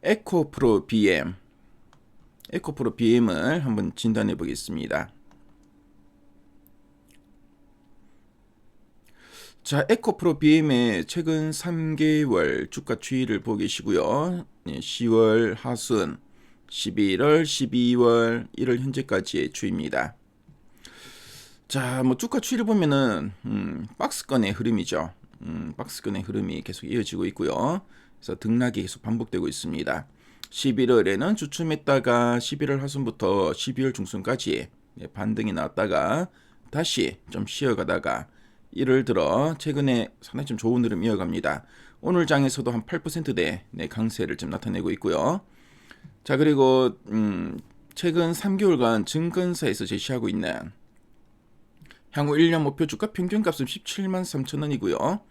에코프로 BM, 에코프로 BM을 한번 진단해 보겠습니다. 자, 에코프로 BM의 최근 3개월 주가 추이를 보고 계시고요. 10월 하순, 11월, 12월, 1월 현재까지의 추이입니다. 자, 뭐 주가 추이를 보면은 박스권의 흐름이죠. 박스권의 흐름이 계속 이어지고 있고요. 그래서 등락이 계속 반복되고 있습니다. 11월에는 주춤했다가 11월 하순부터 12월 중순까지 반등이 나왔다가 다시 좀 쉬어가다가 1월 들어 최근에 상당히 좀 좋은 흐름 이어갑니다. 오늘 장에서도 한 8%대 강세를 좀 나타내고 있고요. 자, 그리고 최근 3개월간 증권사에서 제시하고 있는 향후 1년 목표 주가 평균값은 17만 3천 원이고요.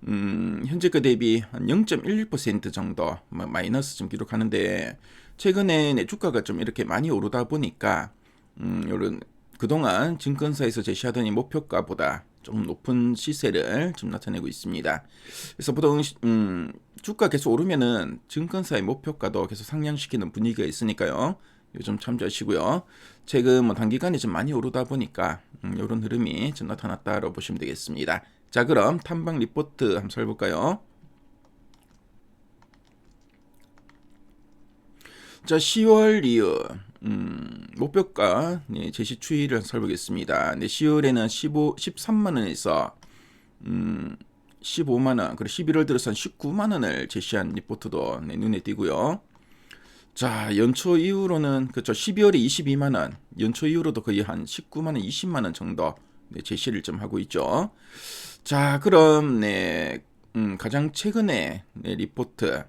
현재가 대비 한 0.11% 정도 마이너스 좀 기록하는데, 최근에 주가가 좀 이렇게 많이 오르다 보니까 요런 그동안 증권사에서 제시하던 이 목표가보다 좀 높은 시세를 좀 나타내고 있습니다. 그래서 보통 주가 계속 오르면은 증권사의 목표가도 계속 상향시키는 분위기가 있으니까요. 요즘 참조하시고요. 최근 뭐 단기간에 좀 많이 오르다 보니까 이런 흐름이 좀 나타났다고 보시면 되겠습니다. 자, 그럼 탐방 리포트 한번 살펴볼까요? 자, 10월 이후 목표가 제시 추이를 살펴보겠습니다. 10월에는 13만 원에서 15만 원, 그리고 11월 들어서 19만 원을 제시한 리포트도 눈에 띄고요. 자, 연초 이후로는 그렇죠. 12월에 22만 원, 연초 이후로도 거의 한 19만 원, 20만 원 정도 제시를 좀 하고 있죠. 자, 그럼 가장 최근에 리포트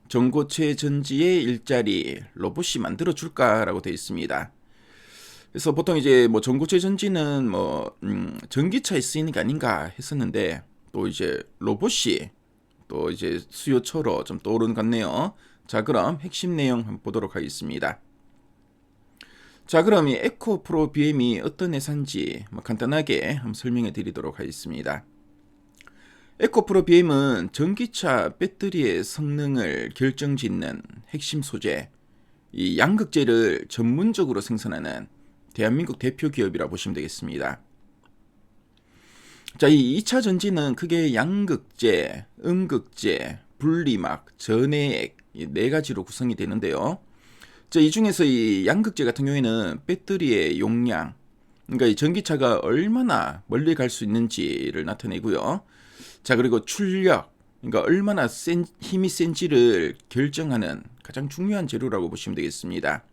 전고체 전지의 일자리 로봇이 만들어 줄까라고 되어 있습니다. 그래서 보통 이제 뭐 전고체 전지는 뭐 전기차에 쓰이는 게 아닌가 했었는데, 또 이제 로봇이 또 이제 수요처로 좀 떠오르는 것 같네요. 자, 그럼 핵심 내용 한번 보도록 하겠습니다. 자, 그럼 이 에코프로 BM이 어떤 회사인지 간단하게 한번 설명해 드리도록 하겠습니다. 에코프로 BM은 전기차 배터리의 성능을 결정짓는 핵심 소재, 이 양극재를 전문적으로 생산하는 대한민국 대표 기업이라 보시면 되겠습니다. 자, 이 2차 전지는 크게 양극재, 음극재, 분리막, 전해액 이 네 가지로 구성이 되는데요. 자, 이 중에서 이 양극재 같은 경우에는 배터리의 용량, 그러니까 이 전기차가 얼마나 멀리 갈 수 있는지를 나타내고요. 자, 그리고 출력, 그러니까 얼마나 힘이 센지를 결정하는 가장 중요한 재료라고 보시면 되겠습니다.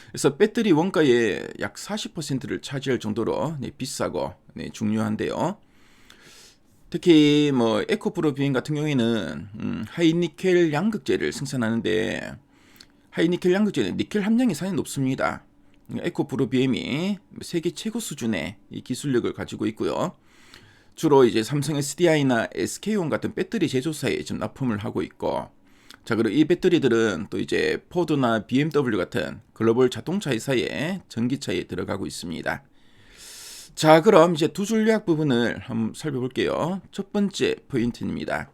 그래서 배터리 원가의 약 40%를 차지할 정도로 비싸고 중요한데요. 특히 뭐 에코프로 BM 같은 경우에는 하이니켈 양극재를 생산하는데, 하이니켈 양극재는 니켈 함량이 상당히 높습니다. 에코프로 BM이 세계 최고 수준의 이 기술력을 가지고 있고요. 주로 이제 삼성 SDI나 SK온 같은 배터리 제조사에 좀 납품을 하고 있고, 자, 그리고 이 배터리들은 또 이제 포드나 BMW 같은 글로벌 자동차 회사의 전기차에 들어가고 있습니다. 자, 그럼 이제 두 줄 요약 부분을 한번 살펴볼게요. 첫 번째 포인트입니다.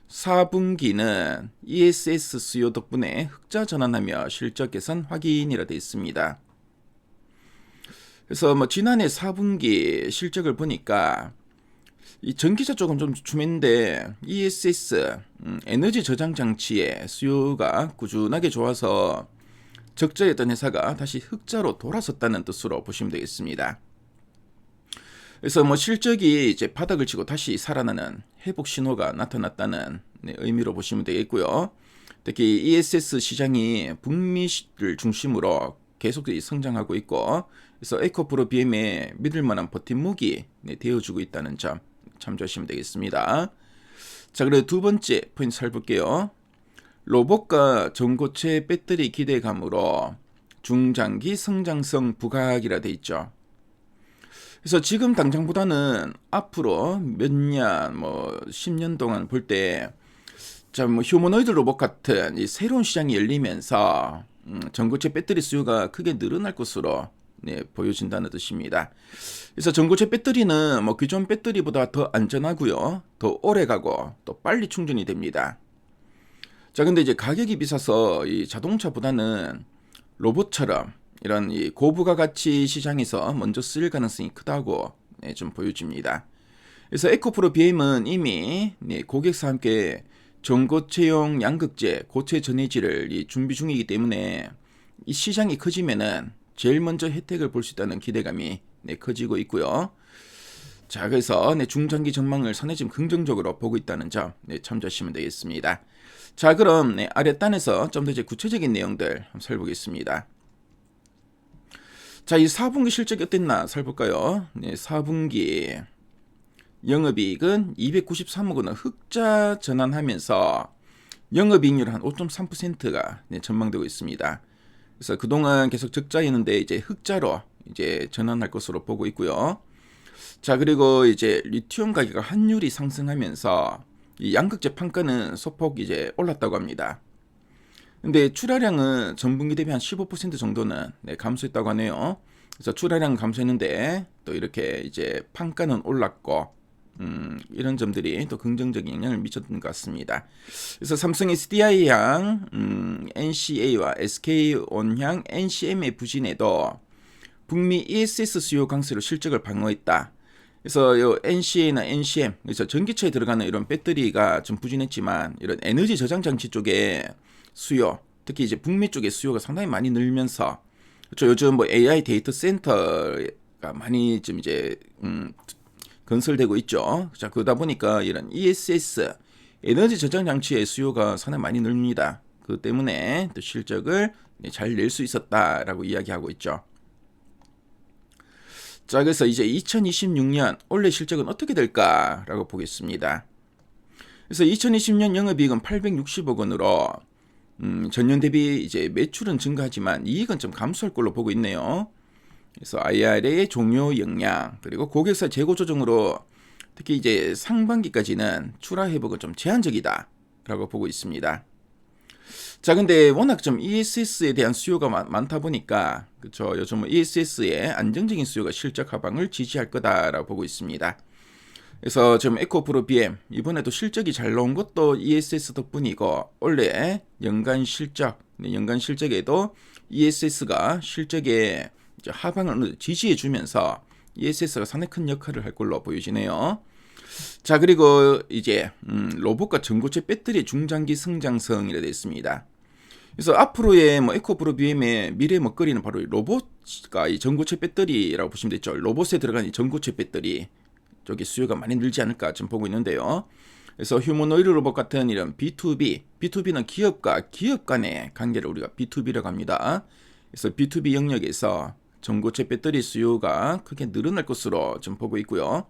4분기는 ESS 수요 덕분에 흑자 전환하며 실적 개선 확인이라 되어 있습니다. 그래서 뭐 지난해 4분기 실적을 보니까 이 전기차 쪽은 좀 주춤했는데 ESS 에너지 저장 장치의 수요가 꾸준하게 좋아서 적자였던 회사가 다시 흑자로 돌아섰다는 뜻으로 보시면 되겠습니다. 그래서 뭐 실적이 이제 바닥을 치고 다시 살아나는 회복 신호가 나타났다는 의미로 보시면 되겠고요. 특히 ESS 시장이 북미를 중심으로 계속 성장하고 있고, 그래서 에코프로 BM의 믿을 만한 버팀목이 되어주고 있다는 점 참조하시면 되겠습니다. 자, 그리고 두 번째 포인트 살펴볼게요. 로봇과 전고체 배터리 기대감으로 중장기 성장성 부각이라 돼 있죠. 그래서 지금 당장보다는 앞으로 몇 년, 뭐 10년 동안 볼 때, 자, 뭐 휴머노이드 로봇 같은 이 새로운 시장이 열리면서 전고체 배터리 수요가 크게 늘어날 것으로 보여진다는 뜻입니다. 그래서 전고체 배터리는 뭐 기존 배터리보다 더 안전하고요, 더 오래 가고 또 빨리 충전이 됩니다. 자, 근데 이제 가격이 비싸서 이 자동차보다는 로봇처럼 이런 이 고부가 가치 시장에서 먼저 쓰일 가능성이 크다고 좀 보여집니다. 그래서 에코프로 BM은 이미 고객사와 함께 전고체용 양극재, 고체 전해질을 준비 중이기 때문에 이 시장이 커지면은 제일 먼저 혜택을 볼 수 있다는 기대감이 커지고 있고요. 자, 그래서 중장기 전망을 상당히 좀 긍정적으로 보고 있다는 점 참조하시면 되겠습니다. 자, 그럼 아랫단에서 좀 더 이제 구체적인 내용들 한번 살펴보겠습니다. 자, 이 4분기 실적이 어땠나 살볼까요? 4분기 영업이익은 293억 원을 흑자 전환하면서 영업이익률 한 5.3%가 전망되고 있습니다. 그래서 그동안 계속 적자였는데 이제 흑자로 이제 전환할 것으로 보고 있고요. 자, 그리고 이제 리튬 가격과 환율이 상승하면서 이 양극재 판가는 소폭 이제 올랐다고 합니다. 근데 출하량은 전분기 대비 한 15% 정도는 감소했다고 하네요. 그래서 출하량 감소했는데 또 이렇게 이제 판가는 올랐고 이런 점들이 또 긍정적인 영향을 미쳤던 것 같습니다. 그래서 삼성 SDI향, NCA와 SK온향, NCM의 부진에도 북미 ESS 수요 강세로 실적을 방어했다. 그래서 요 NCA나 NCM, 그래서 전기차에 들어가는 이런 배터리가 좀 부진했지만 이런 에너지 저장 장치 쪽에 수요, 특히 이제 북미 쪽의 수요가 상당히 많이 늘면서 그렇죠. 요즘 뭐 AI 데이터 센터가 많이 좀 이제 건설되고 있죠. 자, 그러다 보니까 이런 ESS 에너지 저장 장치의 수요가 상당히 많이 늘립니다. 그 때문에 또 실적을 잘 낼 수 있었다라고 이야기하고 있죠. 자, 그래서 이제 2026년 올해 실적은 어떻게 될까라고 보겠습니다. 그래서 2020년 영업이익은 860억 원으로 전년 대비 이제 매출은 증가하지만 이익은 좀 감소할 걸로 보고 있네요. 그래서 IRA의 종료 역량 그리고 고객사 재고 조정으로 특히 이제 상반기까지는 출하 회복은 좀 제한적이다라고 보고 있습니다. 자, 근데 워낙 좀 ESS에 대한 수요가 많다 보니까 그렇죠. 요즘 ESS의 안정적인 수요가 실적 하방을 지지할 거다라고 보고 있습니다. 그래서 지금 에코프로 BM 이번에도 실적이 잘 나온 것도 ESS 덕분이고 원래 연간 실적에도 ESS가 실적에 하방을 지지해 주면서 ESS가 상당히 큰 역할을 할 걸로 보여지네요. 자, 그리고 이제 로봇과 전고체 배터리 중장기 성장성이라 되어 있습니다. 그래서 앞으로의 뭐 에코프로 BM의 미래 먹거리는 바로 로봇과 이 전고체 배터리라고 보시면 되죠. 로봇에 들어간 이 전고체 배터리 쪽의 수요가 많이 늘지 않을까 지금 보고 있는데요. 그래서 휴머노이드 로봇 같은 이런 B2B는 기업과 기업 간의 관계를 우리가 B2B라고 합니다. 그래서 B2B 영역에서 전고체 배터리 수요가 크게 늘어날 것으로 좀 보고 있고요.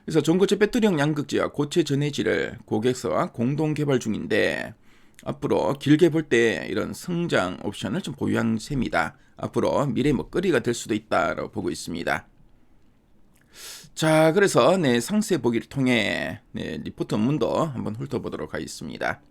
그래서 전고체 배터리형 양극재와 고체 전해질을 고객사와 공동 개발 중인데 앞으로 길게 볼 때 이런 성장 옵션을 좀 보유한 셈이다. 앞으로 미래 먹거리가 될 수도 있다라고 보고 있습니다. 자, 그래서 상세 보기를 통해 리포트 문도 한번 훑어보도록 하겠습니다.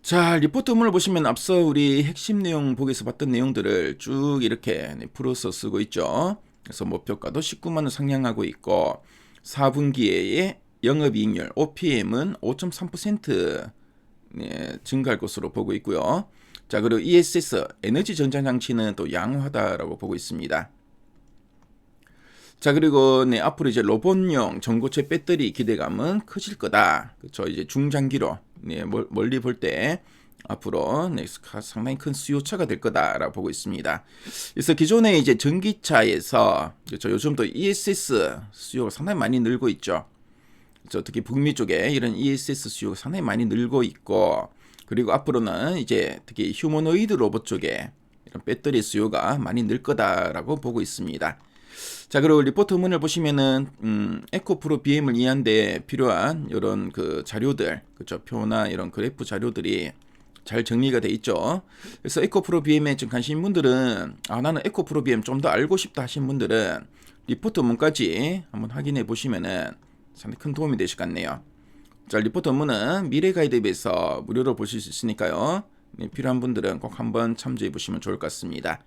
자, 리포트 문을 보시면 앞서 우리 핵심 내용 보기에서 봤던 내용들을 쭉 이렇게 풀어서 쓰고 있죠. 그래서 목표가도 19만 원 상향하고 있고 4분기에 영업이익률 OPM은 5.3% 증가할 것으로 보고 있고요. 자, 그리고 ESS 에너지 전장 장치는 또 양호하다라고 보고 있습니다. 자, 그리고 앞으로 이제 로봇용 전고체 배터리 기대감은 커질 거다. 그렇죠. 이제 중장기로 멀리 볼 때 앞으로 상당히 큰 수요차가 될 거다라고 보고 있습니다. 그래서 기존에 이제 전기차에서 그렇죠. 요즘도 ESS 수요가 상당히 많이 늘고 있죠. 그렇죠. 특히 북미 쪽에 이런 ESS 수요가 상당히 많이 늘고 있고 그리고 앞으로는 이제 특히 휴머노이드 로봇 쪽에 이런 배터리 수요가 많이 늘 거다라고 보고 있습니다. 자, 그리고 리포트문을 보시면은 에코프로 BM을 이해하는 데 필요한 이런 그 자료들, 그렇죠? 표나 이런 그래프 자료들이 잘 정리가 돼 있죠. 그래서 에코프로 BM에 좀 관심 있는 분들은 나는 에코프로 BM 좀 더 알고 싶다 하신 분들은 리포트문까지 한번 확인해 보시면은 상당히 큰 도움이 되실 것 같네요. 자, 리포트문은 미래 가이드앱에서 무료로 보실 수 있으니까요. 필요한 분들은 꼭 한번 참조해 보시면 좋을 것 같습니다.